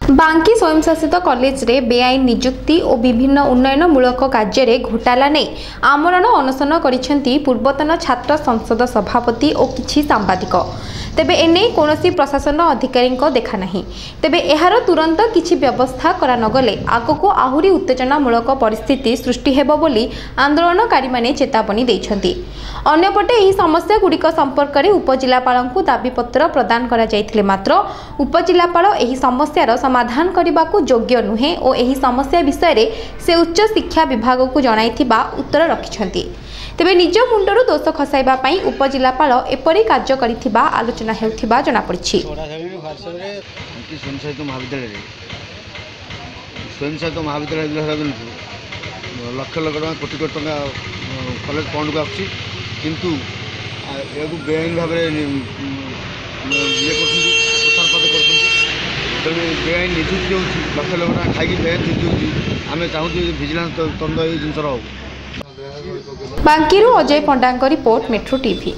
बांकी स्वयंशासित कॉलेज रे बेआईन नियुक्ति और विभिन्न उन्नयनमूलक कार्य घोटाला नहीं आमरण अनशन करिसेंती पूर्वतन छात्र संसद सभापति और किछि सांबादिक। तेबे एने कौनसी प्रशासन अधिकारी देखा नहीं। तेबे एहार तुरंत किछि व्यवस्था करा नगले आगको आहुरी उत्तेजनामूलक परिस्थिति सृष्टि हेबो बोली आंदोलनकारी माने चेतावनी दैछंती। अन्यपटे एही समस्या गुड़िक संपर्क में उपजिलापालଙ୍କୁ दाबीपत्र प्रदान करा जायथिले मात्र उपजिलापाल एही समस्यार समाधान करबाकू योग्य नुहे और एही समस्या विषय रे से उच्च शिक्षा विभाग को जणाइथिबा उत्तर रखिछंती। तेबे निज मुंडरू दोष खसाइबा पई उपजिलापाल एपरी कार्य करिथिबा आलोचना हेउथिबा जणा पड़िछि। स्वयंशासित महाविद्यालय लक्ष लक्ष कोटी कोटी टका कॉलेज फंड को आसुची किंतु या बेआईन भाव बेआईन निजुक्ति हो लक्ष लक्ष टका खाई बेआईन निजुक्ति आम चाहूँ विजिलेंस तंत्र ये जिन बांकीरू अजय पंडांग रिपोर्ट मेट्रो टीवी।